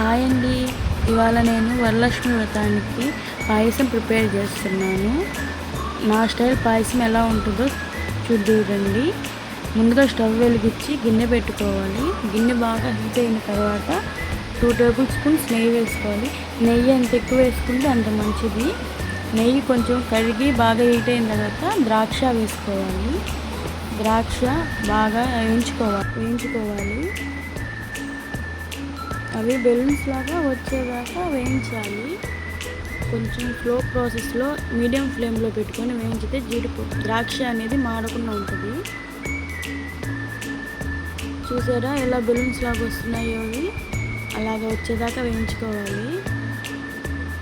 Hi అండి. ఇవాళ నేను వరలక్ష్మి వ్రతానికి పాయసం ప్రిపేర్ చేస్తున్నాను. నా స్టైల్ పాయసం ఎలా ఉంటుందో చూద్దురండి. ముందుగా స్టవ్ వెలిగించి గిన్నె పెట్టుకోవాలి. గిన్నె బాగా హీట్ అయిన తర్వాత 2 టేబుల్ స్పూన్స్ నెయ్యి వేసుకోవాలి. నెయ్యి ఎంత ఎక్కువ వేసుకుంటే అంత మంచిది. నెయ్యి కొంచెం కరిగి బాగా హీట్ అయిన తర్వాత ద్రాక్ష వేసుకోవాలి. ద్రాక్ష బాగా వేయించుకోవాలి. అవి బెలూన్స్ లాగా వచ్చేదాకా వేయించాలి. కొంచెం స్లో ప్రాసెస్లో మీడియం ఫ్లేమ్లో పెట్టుకొని వేయించితే జీడిపప్పు ద్రాక్ష అనేది మాడకుండా ఉంటుంది. చూసారా ఎలా బెలూన్స్ లాగా వస్తున్నాయో అవి అలాగా వచ్చేదాకా వేయించుకోవాలి.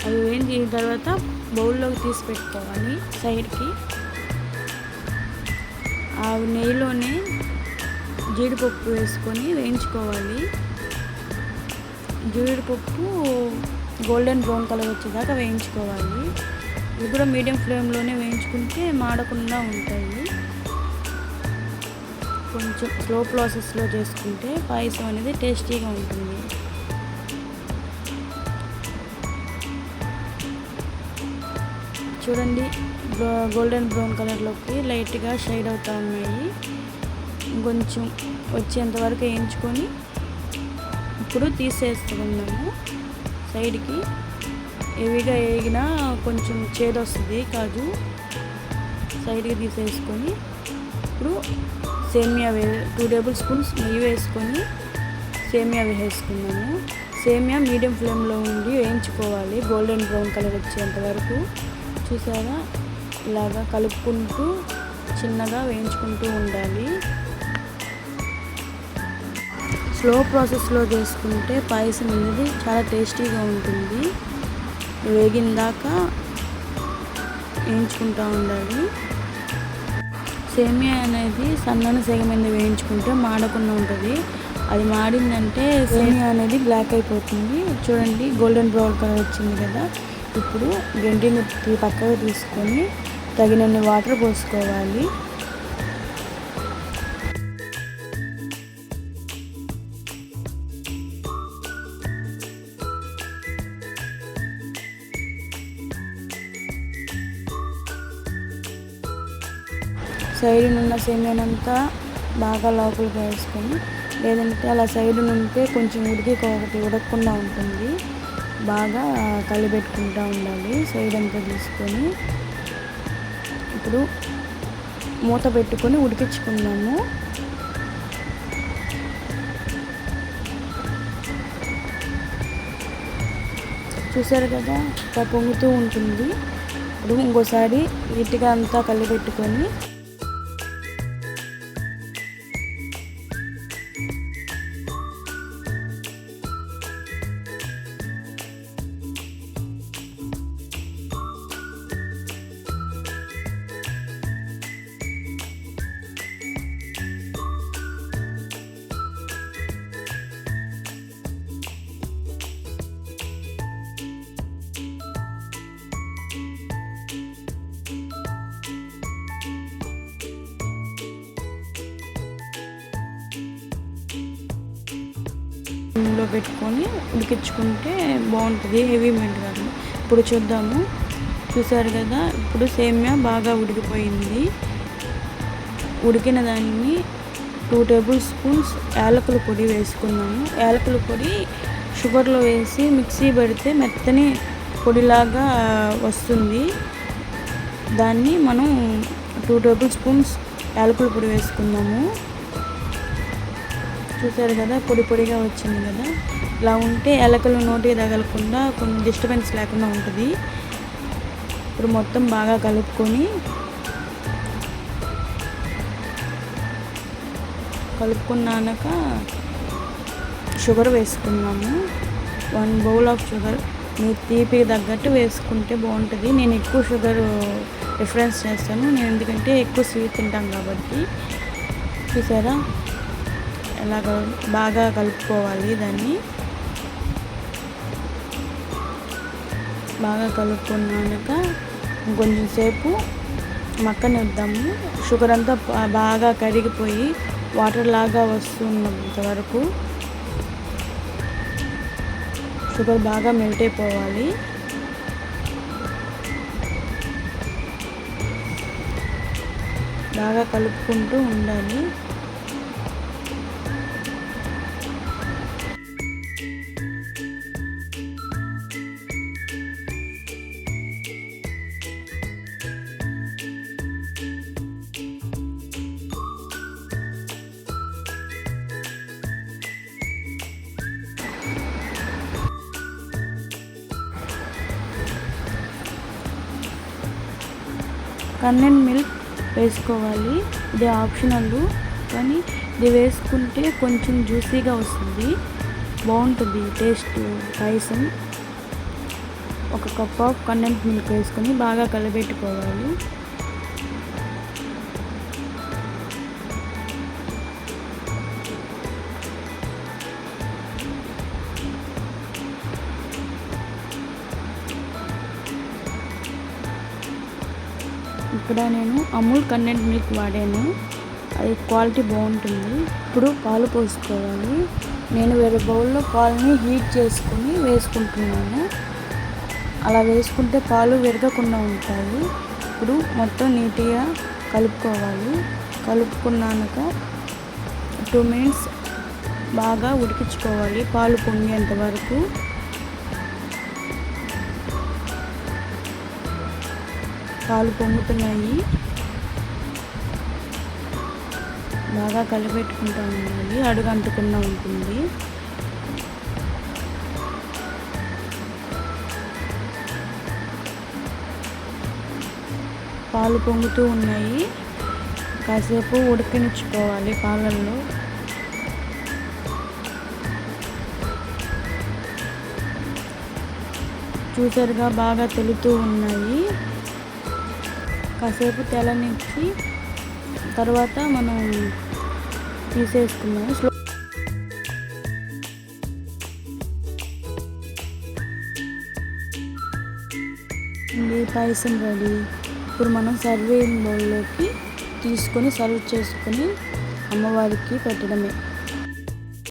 అవి వేయించిన తర్వాత బౌల్లోకి తీసి పెట్టుకోవాలి సైడ్కి. ఆ నెయ్యిలోనే జీడిపప్పు వేసుకొని వేయించుకోవాలి. జీడిపప్పు గోల్డెన్ బ్రౌన్ కలర్ వచ్చేదాకా వేయించుకోవాలి. ఇవి కూడా మీడియం ఫ్లేమ్లోనే వేయించుకుంటే మాడకుండా ఉంటాయి. కొంచెం స్లో ప్రాసెస్లో చేసుకుంటే పాయసం అనేది టేస్టీగా ఉంటుంది. చూడండి, గోల్డెన్ బ్రౌన్ కలర్లోకి లైట్గా షైడ్ అవుతూ ఉన్నాయి. కొంచెం వచ్చేంత వరకు వేయించుకొని ఇప్పుడు తీసేస్తున్నాము సైడ్కి. హెవీగా వేగినా కొంచెం చేదు వస్తుంది కాజు. సైడ్కి తీసేసుకొని ఇప్పుడు సేమియా 2 టేబుల్ స్పూన్స్ నెయ్యి వేసుకొని సేమియా వేసుకున్నాము. సేమియా మీడియం ఫ్లేమ్లో ఉండి వేయించుకోవాలి గోల్డెన్ బ్రౌన్ కలర్ వచ్చేంత వరకు. చూసారా, ఇలాగా కలుపుకుంటూ చిన్నగా వేయించుకుంటూ ఉండాలి. స్లో ప్రాసెస్లో చేసుకుంటే పాయసం అనేది చాలా టేస్టీగా ఉంటుంది. వేగిందాకా వేయించుకుంటూ ఉండాలి. సేమియా అనేది సన్నని సెగ మీద వేయించుకుంటే మాడకుండా ఉంటుంది. అది మాడిందంటే సేమియా అనేది బ్లాక్ అయిపోతుంది. చూడండి, గోల్డెన్ బ్రౌన్ కలర్ వచ్చింది కదా. ఇప్పుడు గంటిని పక్కకు తీసుకొని తగినన్ని వాటర్ పోసుకోవాలి. సైడ్ ఉన్న సేమియానంతా బాగా లోపలికి వేసుకొని, లేదంటే అలా సైడ్ నుంటే కొంచెం ఉడకకుండా ఉంటుంది. బాగా కలిపెట్టుకుంటూ ఉండాలి సైడ్ అంతా తీసుకొని. ఇప్పుడు మూత పెట్టుకొని ఉడికించుకున్నాము. చూసారు కదా, పొంగుతూ ఉంటుంది. ఇప్పుడు ఇంకోసారి నీట్గా అంతా కలిపెట్టుకొని లో పెట్టుకొని ఉడికించుకుంటే బాగుంటుంది. హెవీ మెంట్ కాదు. ఇప్పుడు చూద్దాము. చూసారు కదా, ఇప్పుడు సేమియా బాగా ఉడికిపోయింది. ఉడికిన దాన్ని 2 టేబుల్ స్పూన్స్ యాలకుల పొడి వేసుకున్నాము. యాలకుల పొడి షుగర్లో వేసి మిక్సీ పెడితే మెత్తని పొడిలాగా వస్తుంది. దాన్ని మనం 2 టేబుల్ స్పూన్స్ యాలకుల పొడి వేసుకున్నాము. చూసారు కదా, పొడిగా వచ్చింది కదా. ఇలా ఉంటే ఎలకలు నోటికి తగలకుండా కొన్ని డిస్టర్బెన్స్ లేకుండా ఉంటుంది. ఇప్పుడు మొత్తం బాగా కలుపుకున్నాక షుగర్ వేసుకున్నాము. 1 బౌల్ ఆఫ్ షుగర్. మీ తీపికి తగ్గట్టు వేసుకుంటే బాగుంటుంది. నేను ఎక్కువ షుగర్ రిఫరెన్స్ చేస్తాను, నేను ఎందుకంటే ఎక్కువ స్వీట్ తింటాం కాబట్టి. చూసారా, ఎలాగ బాగా కలుపుకోవాలి. దాన్ని బాగా కలుపుకున్నాక కొంచెం సేపు మక్కనిద్దాము. షుగర్ అంతా బాగా కరిగిపోయి వాటర్ లాగా వస్తున్నంత వరకు షుగర్ బాగా మెల్ట్ అయిపోవాలి. బాగా కలుపుకుంటూ ఉండాలి. కండెన్స్డ్ మిల్క్ వేసుకోవాలి. ఇది ఆప్షనల్, కానీ ఇది వేసుకుంటే కొంచెం జ్యూసీగా వస్తుంది, బాగుంటుంది టేస్ట్ పాయసం. ఒక కప్ ఆఫ్ కండెన్స్డ్ మిల్క్ వేసుకొని బాగా కలబెట్టుకోవాలి. ఇక్కడ నేను అమూల్ కండెన్స్డ్ మిల్క్ వాడాను, అది క్వాలిటీ బాగుంటుంది. ఇప్పుడు పాలు పోసుకోవాలి. నేను వేరే బౌల్లో పాలని హీట్ చేసుకొని వేసుకుంటున్నాను. అలా వేసుకుంటే పాలు విరగకుండా ఉంటాయి. ఇప్పుడు మొత్తం నీట్గా కలుపుకోవాలి. కలుపుకున్నాక 2 minutes బాగా ఉడికించుకోవాలి, పాలు పొంగేంత వరకు. పాలు పొంగుతున్నాయి, బాగా కలిపెట్టుకుంటూ ఉండాలి, అడుగు అంటకుండా ఉంటుంది. పాలు పొంగుతూ ఉన్నాయి, కాసేపు ఉడికించుకోవాలి పాలల్లో. చూసారుగా బాగా తెలుతూ ఉన్నాయి. కాసేపు తెల్లనిచ్చి తర్వాత మనం తీసేసుకున్నాము. పాయసం రెడీ. ఇప్పుడు మనం సర్వింగ్ బౌల్లోకి తీసుకొని సర్వ్ చేసుకొని అమ్మవారికి పెట్టడమే.